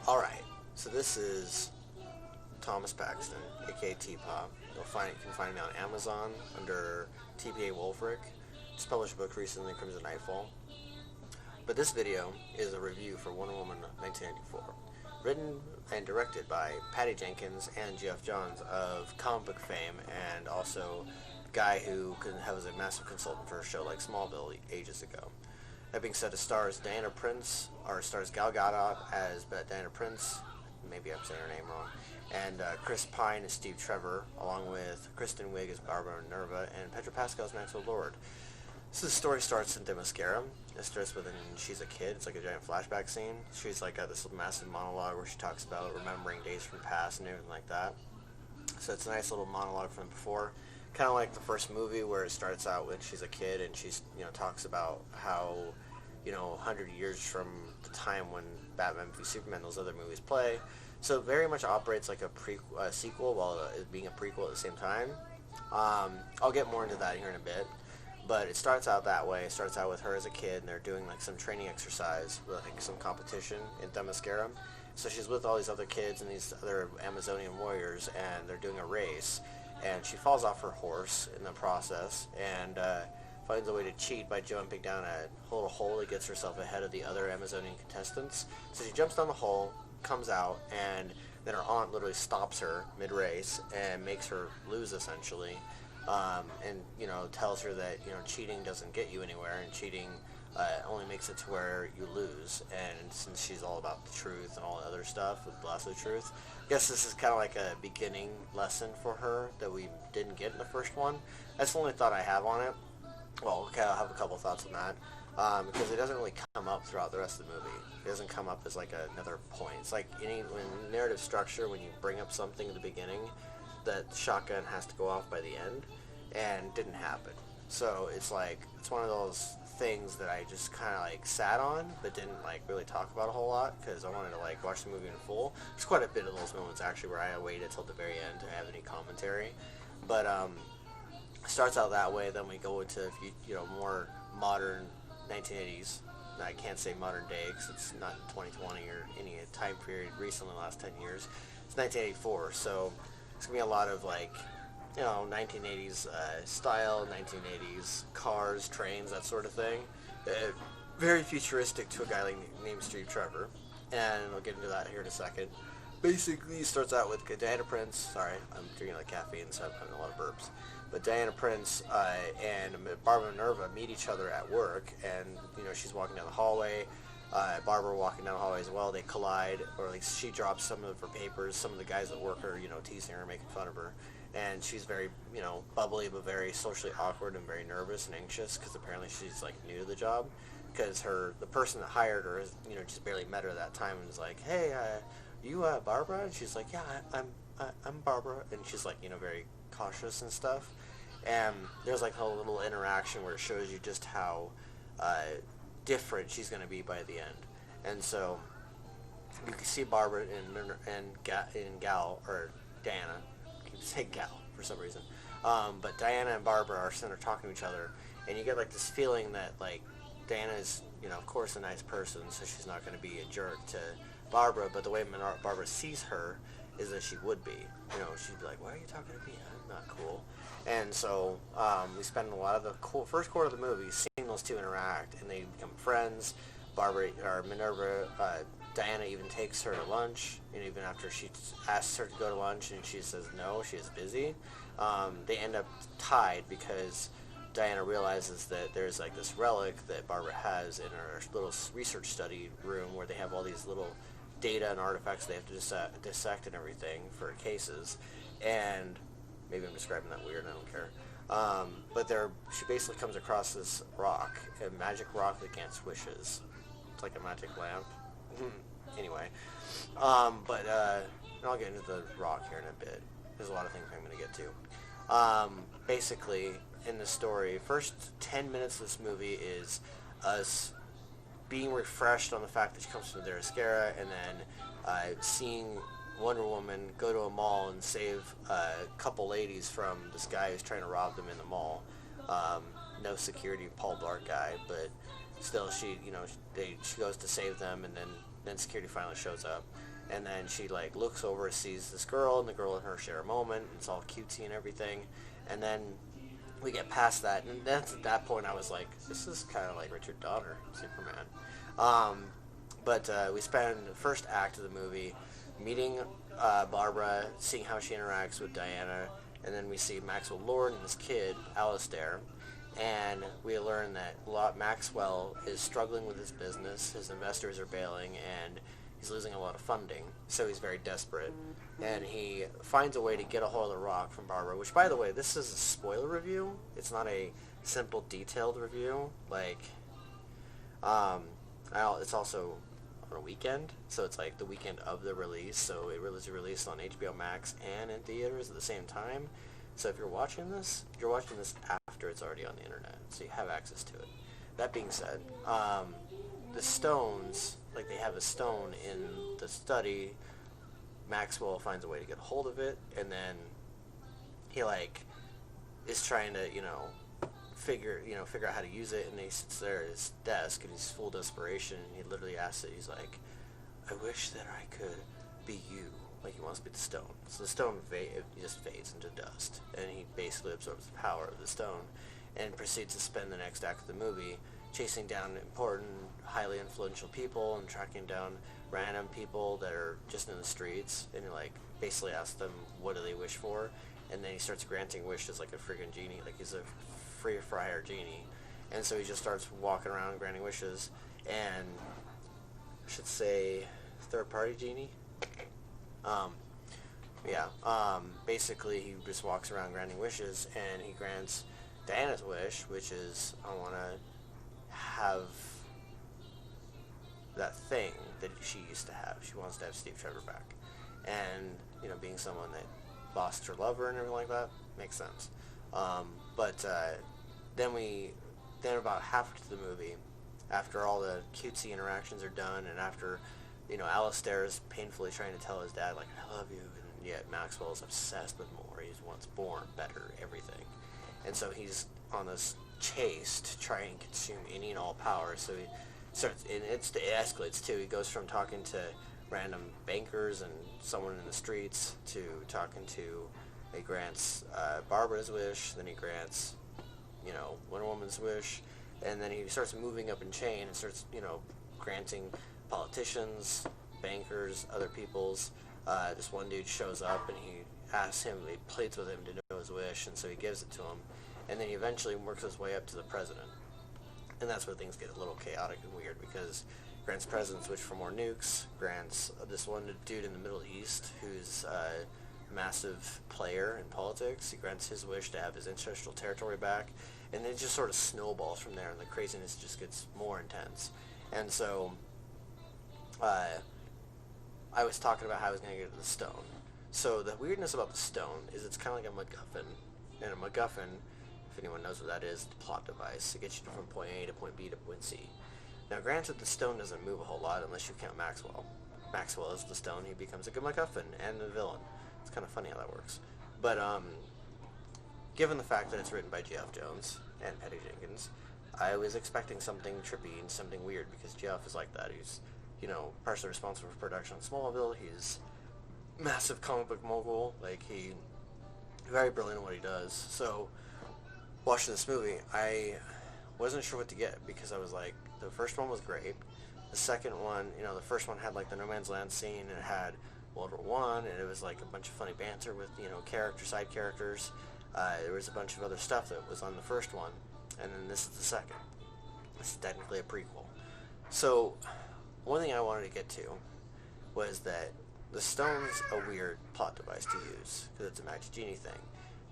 Alright, so this is Thomas Paxton, aka TPAW. You can find it on Amazon under TPAW Wolfric. Just published a book recently, Crimson Nightfall. But this video is a review for Wonder Woman 1994. Written and directed by Patty Jenkins and Geoff Johns of comic book fame, and also a guy who was a massive consultant for a show like Smallville ages ago. That being said, it stars Gal Gadot as Diana Prince, maybe I'm saying her name wrong, and Chris Pine as Steve Trevor, along with Kristen Wiig as Barbara Minerva, and Pedro Pascal as Maxwell Lord. So the story starts in Themyscira. It starts with she's a kid. It's like a giant flashback scene. She's like got this massive monologue where she talks about remembering days from the past and everything like that. So it's a nice little monologue from before. Kind of like the first movie where it starts out when she's a kid and she's, talks about how, 100 years from the time when Batman v Superman, those other movies play. So it very much operates like a sequel while being a prequel at the same time. I'll get more into that here in a bit. But it starts out that way. It starts out with her as a kid, and they're doing like some training exercise with like some competition in Themyscira. So she's with all these other kids and these other Amazonian warriors, and they're doing a race. And she falls off her horse in the process, and finds a way to cheat by jumping down a little hole that gets herself ahead of the other Amazonian contestants. So she jumps down the hole, comes out, and then her aunt literally stops her mid-race and makes her lose essentially. And tells her that cheating doesn't get you anywhere, and cheating only makes it to where you lose. And since she's all about the truth and all the other stuff with Blast of the Truth, I guess this is kind of like a beginning lesson for her that we didn't get in the first one. That's the only thought I have on it. Well, okay, I'll have a couple thoughts on that, because it doesn't really come up throughout the rest of the movie. It doesn't come up as like another point. It's like when narrative structure, when you bring up something at the beginning, that shotgun has to go off by the end, and didn't happen. So it's one of those things that I just kind of like sat on, but didn't like really talk about a whole lot, because I wanted to like watch the movie in full. There's quite a bit of those moments actually where I waited till the very end to have any commentary. But it starts out that way, then we go into more modern 1980s. I can't say modern day because it's not 2020 or any time period recently, the last 10 years. It's 1984, so it's going to be a lot of 1980s style, 1980s cars, trains, that sort of thing. Very futuristic to a guy named Steve Trevor, and I'll get into that here in a second. Basically, it starts out with Diana Prince. Sorry, I'm drinking like caffeine, so I'm having a lot of burps. But Diana Prince and Barbara Minerva meet each other at work, and she's walking down the hallway. Barbara walking down the hallway as well. They collide, or at least she drops some of her papers. Some of the guys at work are teasing her, making fun of her, and she's very bubbly but very socially awkward and very nervous and anxious because apparently she's like new to the job, because the person that hired her is just barely met her at that time and was like, hey, you Barbara? And she's like, yeah, I'm Barbara, and she's like very cautious and stuff. And there's like a little interaction where it shows you just how different she's going to be by the end. And so you can see Barbara and Gal, or Diana, I keep saying Gal for some reason, but Diana and Barbara are sitting there talking to each other, and you get like this feeling that like Diana is of course a nice person, so she's not going to be a jerk to Barbara, but the way Barbara sees her is that she would be. She'd be like, why are you talking to me? I'm not cool. And so we spend a lot of the first quarter of the movie seeing those two interact, and they become friends. Minerva, Diana even takes her to lunch, and even after she asks her to go to lunch and she says no, she is busy, they end up tied because Diana realizes that there's like this relic that Barbara has in her little research study room where they have all these little data and artifacts they have to dissect and everything for cases. And maybe I'm describing that weird, I don't care. But she basically comes across this rock, a magic rock that grants wishes. It's like a magic lamp. Anyway. But I'll get into the rock here in a bit. There's a lot of things I'm going to get to. Basically, in the story, first 10 minutes of this movie is us being refreshed on the fact that she comes from Themyscira, and then seeing Wonder Woman go to a mall and save a couple ladies from this guy who's trying to rob them in the mall. No security, Paul Blart guy, but still, she goes to save them, and then security finally shows up, And then she like looks over, sees this girl, and the girl and her share a moment. And it's all cutesy and everything. And then we get past that, and that's at that point I was like, this is kind of like Richard Donner, Superman. But we spend the first act of the movie meeting Barbara, seeing how she interacts with Diana, and then we see Maxwell Lord and his kid, Alistair, and we learn that Maxwell is struggling with his business, his investors are bailing, and he's losing a lot of funding, so he's very desperate. And he finds a way to get a hold of the rock from Barbara, which, by the way, this is a spoiler review. It's not a simple, detailed review. Like, it's also on a weekend, so it's like the weekend of the release, so it was released on HBO Max and in theaters at the same time. So if you're watching this after it's already on the internet, so you have access to it. That being said, the stones, like they have a stone in the study. Maxwell finds a way to get a hold of it, and then he like is trying to figure out how to use it, and he sits there at his desk and he's full desperation, and he literally asks it, he's like, I wish that I could be you. Like, he wants to be the stone. So the stone just fades into dust, and he basically absorbs the power of the stone and proceeds to spend the next act of the movie chasing down important, highly influential people and tracking down random people that are just in the streets, and he like basically asks them what do they wish for, and then he starts granting wishes like a friggin' genie, like he's a free for hire genie. And so he just starts walking around granting wishes, and I should say third party genie. Basically he just walks around granting wishes, and he grants Diana's wish, which is, I want to have that thing that she used to have. She wants to have Steve Trevor back. And, being someone that lost her lover and everything like that, makes sense. Then about half to the movie, after all the cutesy interactions are done, and after, Alistair is painfully trying to tell his dad, like, I love you, and yet Maxwell's obsessed with more. He wants born, better, everything. And so he's on this chase to try and consume any and all power. So he starts, and it escalates too. He goes from talking to random bankers and someone in the streets to talking to, he grants Barbara's wish, then he grants, Wonder Woman's wish, and then he starts moving up in chain and starts, granting politicians, bankers, other people's. This one dude shows up and he asks him, he pleads with him to know his wish, and so he gives it to him, and then he eventually works his way up to the president. And that's where things get a little chaotic and weird, because grants president's wish for more nukes, grants this one dude in the Middle East who's a massive player in politics, he grants his wish to have his ancestral territory back, and it just sort of snowballs from there, and the craziness just gets more intense. And so I was talking about how I was going to get to the stone. So the weirdness about the stone is it's kind of like a MacGuffin, and a MacGuffin, if anyone knows what that is, the plot device. It gets you from point A to point B to point C. Now granted, the stone doesn't move a whole lot unless you count Maxwell. Maxwell is the stone, he becomes a good MacGuffin and the villain. It's kind of funny how that works. But given the fact that it's written by Geoff Jones and Patty Jenkins, I was expecting something trippy and something weird, because Geoff is like that. He's, partially responsible for production on Smallville. He's massive comic book mogul. Like, he's very brilliant at what he does. So watching this movie, I wasn't sure what to get, because I was like, the first one was great. The second one, the first one had like the No Man's Land scene, and it had World War I, and it was like a bunch of funny banter with, side characters. There was a bunch of other stuff that was on the first one, and then this is the second. This is technically a prequel. So one thing I wanted to get to was that the stone's a weird plot device to use, because it's a Max Genie thing.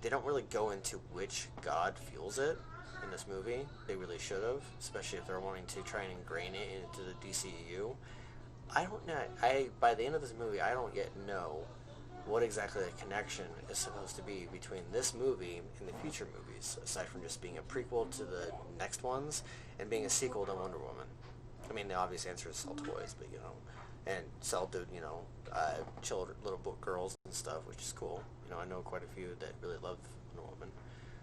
They don't really go into which god fuels it in this movie. They really should have, especially if they're wanting to try and ingrain it into the DCEU. I don't know. By the end of this movie, I don't yet know what exactly the connection is supposed to be between this movie and the future movies, aside from just being a prequel to the next ones and being a sequel to Wonder Woman. I mean, the obvious answer is sell toys, but, and sell to, children, little girls and stuff, which is cool. I know quite a few that really love Wonder Woman.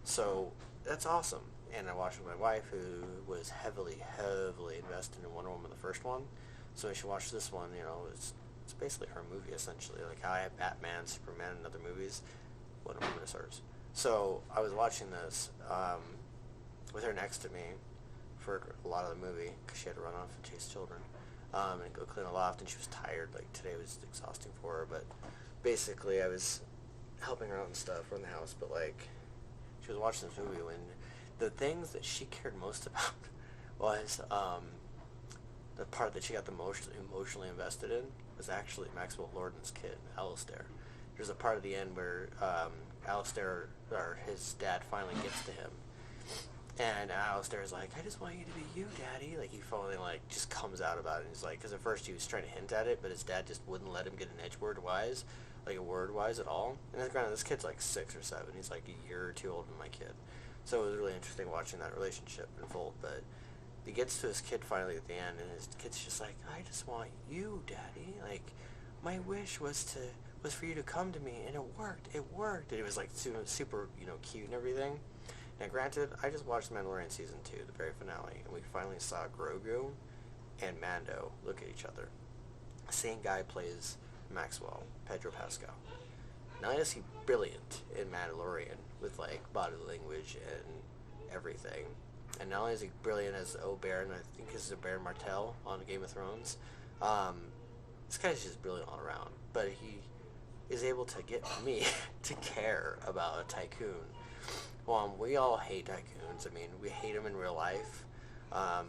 So that's awesome. And I watched with my wife, who was heavily invested in Wonder Woman, the first one. So when she watched this one, it's It's basically her movie, essentially. Like how I have Batman, Superman, and other movies. Wonder Woman is hers. So I was watching this with her next to me for a lot of the movie because she had to run off and chase children and go clean a loft, and she was tired. Like today was exhausting for her, but basically I was helping her out and stuff around the house. But like she was watching this movie, and the things that she cared most about was the part that she got the most emotionally invested in was actually Maxwell Lord and his kid, Alistair. There's a part at the end where Alistair, or his dad, finally gets to him. And Alistair's like, I just want you to be you, Daddy. Like, he finally, like, just comes out about it. And he's like, because at first he was trying to hint at it, but his dad just wouldn't let him get an edge word-wise, like a word-wise at all. And granted, this kid's like 6 or 7. He's like a year or two older than my kid. So it was really interesting watching that relationship unfold. But he gets to his kid finally at the end, and his kid's just like, I just want you, Daddy. Like, my wish was for you to come to me, and it worked. It worked. And it was like super, cute and everything. Now, granted, I just watched Mandalorian Season 2, the very finale, and we finally saw Grogu and Mando look at each other. The same guy plays Maxwell, Pedro Pascal. Not only is he brilliant in Mandalorian with, like, body language and everything, and not only is he brilliant as Oberyn, I think this is Oberyn Martell on Game of Thrones, this guy's just brilliant all around, but he is able to get me to care about a tycoon. We all hate tycoons. I mean, we hate them in real life. A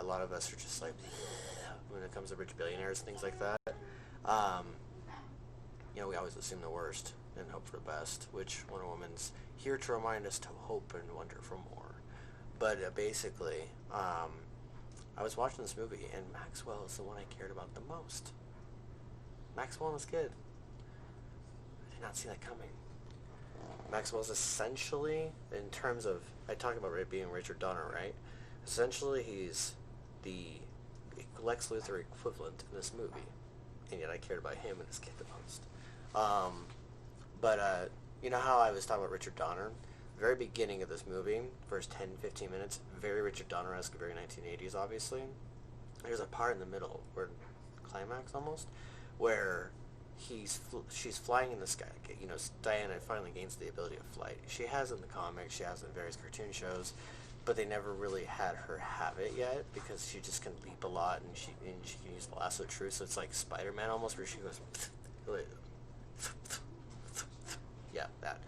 lot of us are just like, when it comes to rich billionaires and things like that. We always assume the worst and hope for the best, which Wonder Woman's here to remind us to hope and wonder for more. But basically, I was watching this movie, and Maxwell is the one I cared about the most. Maxwell and his kid. I did not see that coming. Maxwell's essentially, in terms of, I talk about it being Richard Donner, right? Essentially, he's the Lex Luthor equivalent in this movie, and yet I cared about him and his kid the most. You know how I was talking about Richard Donner? The very beginning of this movie, first 10, 15 minutes, very Richard Donner-esque, very 1980s, obviously. There's a part in the middle, where climax almost, where she's flying in the sky. Diana finally gains the ability of flight. She has it in the comics, she has it in various cartoon shows, but they never really had her have it yet because she just can leap a lot and she can use the lasso of truth. So it's like Spider-Man almost, where she goes, yeah, that,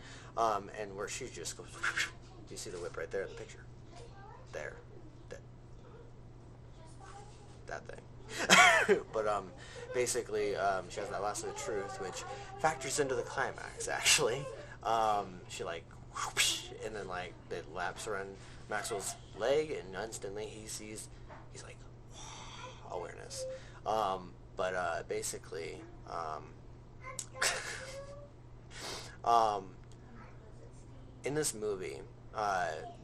and where she just goes. Do you see the whip right there in the picture? There, that thing. But basically, she has that lasso of truth, which factors into the climax, actually. She, like, whoosh, and then, like, it laps around Maxwell's leg, and instantly he's like, awareness. Basically, in this movie,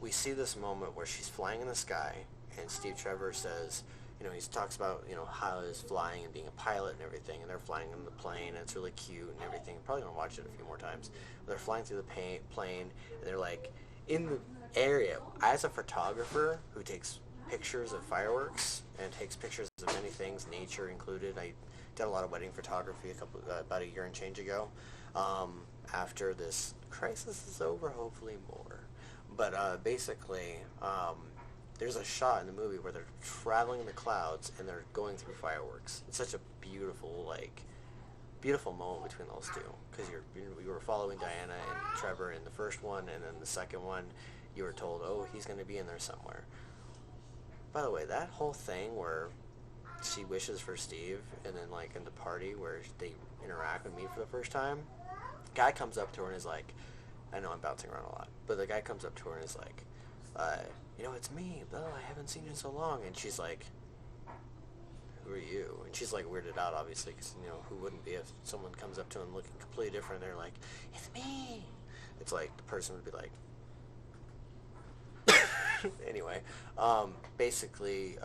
we see this moment where she's flying in the sky, and Steve Trevor says, he talks about, how he's flying and being a pilot and everything, and they're flying in the plane, and it's really cute and everything. Probably going to watch it a few more times. They're flying through the plane, and they're, like, in the area. As a photographer who takes pictures of fireworks and takes pictures of many things, nature included, I did a lot of wedding photography about a year and change ago. After this crisis is over, hopefully more. But basically, there's a shot in the movie where they're traveling in the clouds and they're going through fireworks. It's such a beautiful, beautiful moment between those two, because you were following Diana and Trevor in the first one, and then the second one, you were told, oh, he's going to be in there somewhere. By the way, that whole thing where she wishes for Steve, and then, like, in the party where they interact with me for the first time, guy comes up to her and is like, I know I'm bouncing around a lot, but the guy comes up to her and is like, it's me, I haven't seen you in so long, and she's like, who are you? And she's, like, weirded out, obviously, because, who wouldn't be if someone comes up to him looking completely different, and they're like, it's me! It's like, the person would be like, anyway, basically,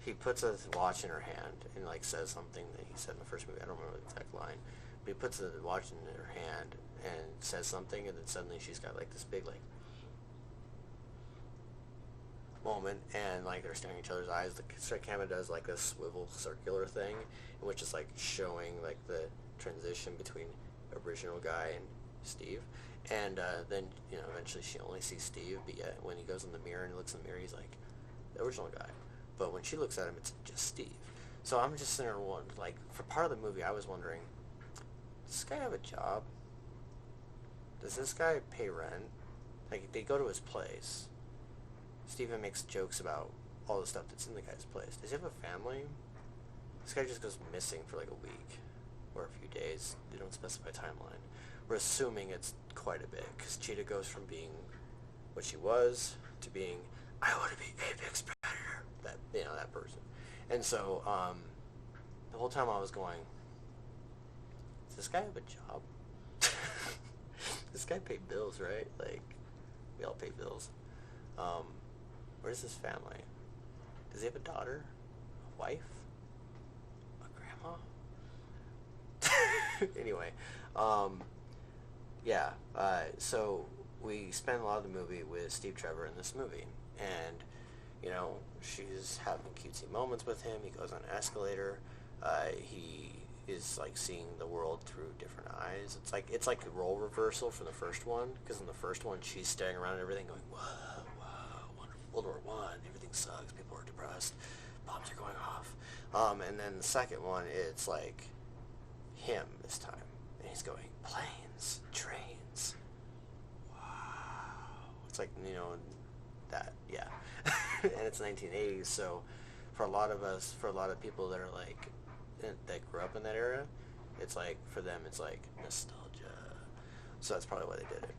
he puts a watch in her hand, and, like, says something that he said in the first movie, I don't remember the exact line, but he puts the watch in her hand, and says something, and then suddenly she's got, like, this big, like, moment, and like they're staring at each other's eyes. The camera does like this swivel circular thing, in which is like showing like the transition between original guy and Steve, and then eventually she only sees Steve, but yet when he goes in the mirror and he looks in the mirror, he's like the original guy, but when she looks at him, it's just Steve. So I'm just sitting there wondering, like, for part of the movie, I was wondering, does this guy have a job? Does this guy pay rent? Like, they go to his place. Steven makes jokes about all the stuff that's in the guy's place. Does he have a family? This guy just goes missing for like a week or a few days. They don't specify timeline. We're assuming it's quite a bit, because Cheetah goes from being what she was to being, I want to be apex predator. That person. And so, the whole time I was going, does this guy have a job? This guy paid bills, right? Like, we all pay bills. Where's his family? Does he have a daughter? A wife? A grandma? Anyway, yeah, so we spend a lot of the movie with Steve Trevor in this movie, and she's having cutesy moments with him. He goes on an escalator. He is like seeing the world through different eyes. It's like a role reversal from the first one, because in the first one she's staring around at everything going, whoa, World War I, everything sucks, people are depressed, bombs are going off. And then the second one, it's like him this time, and he's going, planes, trains, wow. It's like, that, yeah. And it's 1980s, so for a lot of people that are like, that grew up in that era, it's like, for them, it's like nostalgia. So that's probably why they did it.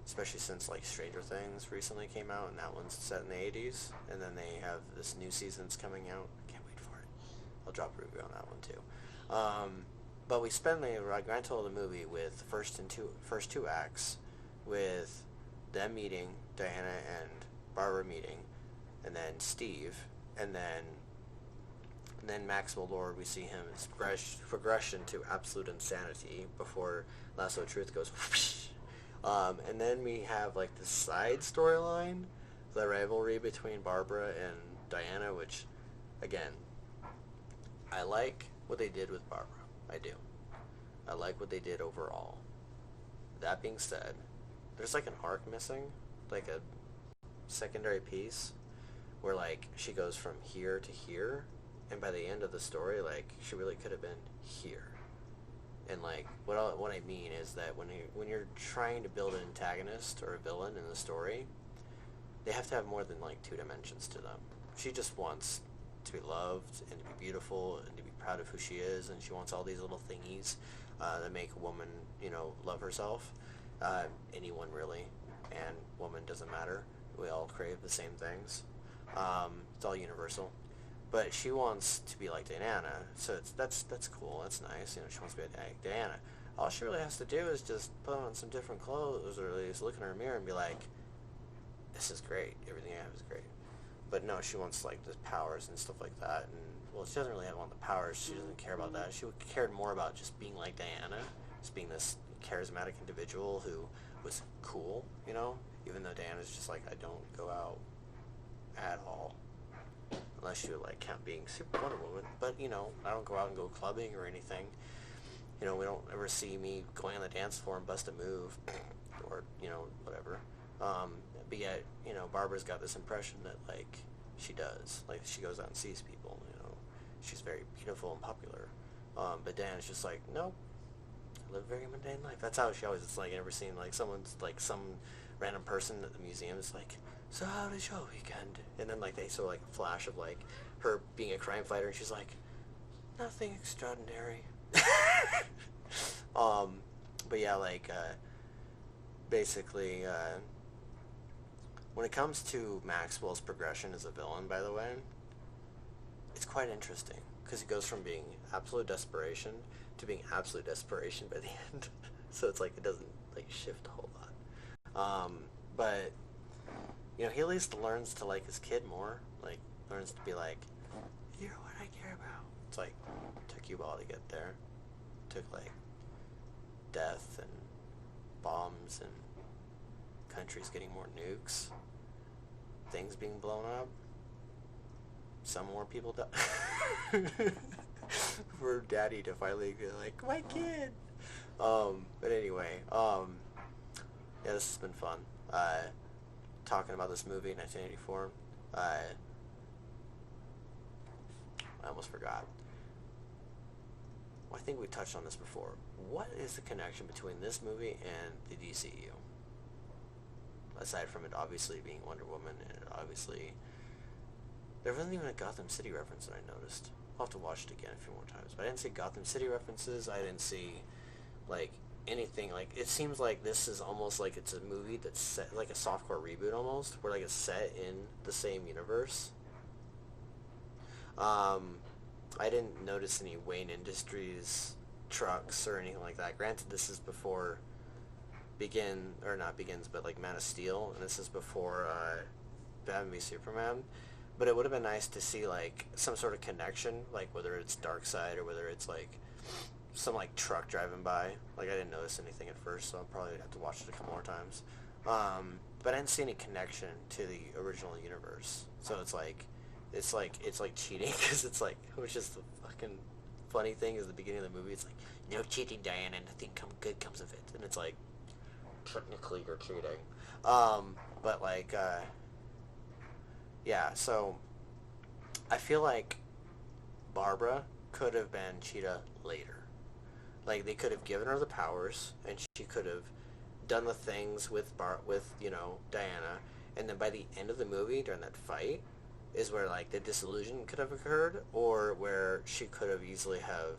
Especially since like Stranger Things recently came out, and that one's set in the 80s, and then they have this new season's coming out. I can't wait for it. I'll drop a review on that one too. But we spend the grand total of the movie with first two acts with them meeting, Diana and Barbara meeting, and then Steve, and then Maxwell Lord, we see him his progression to absolute insanity before Lasso of Truth goes whoosh. And then we have like the side storyline, the rivalry between Barbara and Diana, which, again, I like what they did with Barbara. I do. I like what they did overall. That being said, there's like an arc missing, like a secondary piece, where like she goes from here to here, and by the end of the story, like, she really could have been here. And like, what I mean is that when you're trying to build an antagonist or a villain in the story, they have to have more than like 2 dimensions to them. She just wants to be loved and to be beautiful and to be proud of who she is, and she wants all these little thingies that make a woman, love herself. Anyone really, and woman doesn't matter. We all crave the same things. It's all universal. But she wants to be like Diana, so that's cool, that's nice. She wants to be like Diana. All she really has to do is just put on some different clothes, or at least look in her mirror and be like, this is great, everything I have is great. But no, she wants like the powers and stuff like that, and well, she doesn't really want the powers, she doesn't care about that. She cared more about just being like Diana, just being this charismatic individual who was cool, even though Diana's just like, I don't go out at all. Unless you like count being Super Wonder Woman, but I don't go out and go clubbing or anything. We don't ever see me going on the dance floor and bust a move, or whatever. But yet, Barbara's got this impression that like she does, like she goes out and sees people. She's very beautiful and popular. But Diana's just like, nope, I live a very mundane life. That's how she always. It's like, I never seen like someone's like some random person at the museum is like, so how was your weekend? And then like they show like a flash of like her being a crime fighter, and she's like, nothing extraordinary. But yeah, like basically when it comes to Maxwell's progression as a villain, by the way, it's quite interesting, because he goes from being absolute desperation to being absolute desperation by the end. So it's like it doesn't like shift a whole lot. But he at least learns to like his kid more. Like, learns to be like, you're what I care about. It's like, took you a while to get there. Took like death and bombs and countries getting more nukes. things being blown up, some more people die. For Daddy to finally be like, my kid. But anyway, yeah, this has been fun. Talking about this movie, 1984. I almost forgot. Well, I think we touched on this before. What is the connection between this movie and the DCEU? Aside from it obviously being Wonder Woman, and obviously there wasn't even a Gotham City reference that I noticed. I'll have to watch it again a few more times. But I didn't see Gotham City references. I didn't see, like, anything. Like, it seems like this is almost like it's a movie that's set, like a softcore reboot almost, where, like, it's set in the same universe. I didn't notice any Wayne Industries trucks or anything like that. Granted, this is before like Man of Steel, and this is before Batman v Superman. But it would have been nice to see, like, some sort of connection, like whether it's Darkseid or whether it's like some like truck driving by. Like, I didn't notice anything at first, so I'll probably have to watch it a couple more times. But I didn't see any connection to the original universe. So it's like cheating, because it's like, which is the fucking funny thing is the beginning of the movie. It's like, no cheating, Diana, nothing good comes of it, and it's like, technically you're cheating. But like, yeah. So I feel like Barbara could have been Cheetah later. Like, they could have given her the powers, and she could have done the things with Diana, and then by the end of the movie, during that fight, is where, like, the disillusion could have occurred, or where she could have easily have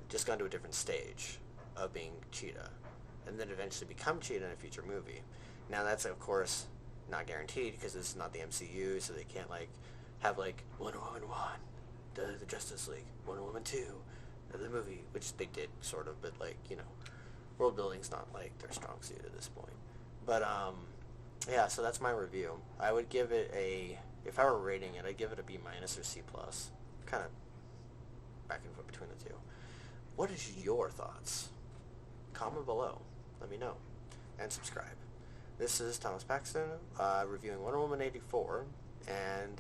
just gone to a different stage of being Cheetah, and then eventually become Cheetah in a future movie. Now, that's, of course, not guaranteed, because this is not the MCU, so they can't, like, have, like, Wonder Woman 1, the Justice League, Wonder Woman 2, the movie, which they did, sort of, but, like, world building's not, like, their strong suit at this point. But, yeah, so that's my review. I would give it if I were rating it, I'd give it a B- or C+. Kind of back and forth between the two. What is your thoughts? Comment below. Let me know. And subscribe. This is Thomas Paxton, reviewing Wonder Woman 84, and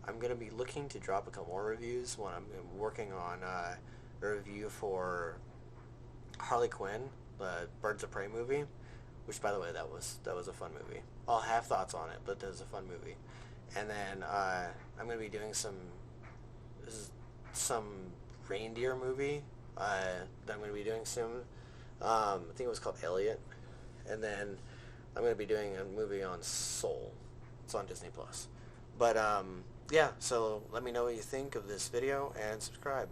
I'm going to be looking to drop a couple more reviews when I'm working on a review for Harley Quinn, the Birds of Prey movie, which, by the way, that was a fun movie. I'll have thoughts on it, but that was a fun movie. And then I'm going to be doing some reindeer movie that I'm going to be doing soon. I think it was called Elliot. And then I'm going to be doing a movie on Soul. It's on Disney+. But, yeah, so let me know what you think of this video, and subscribe.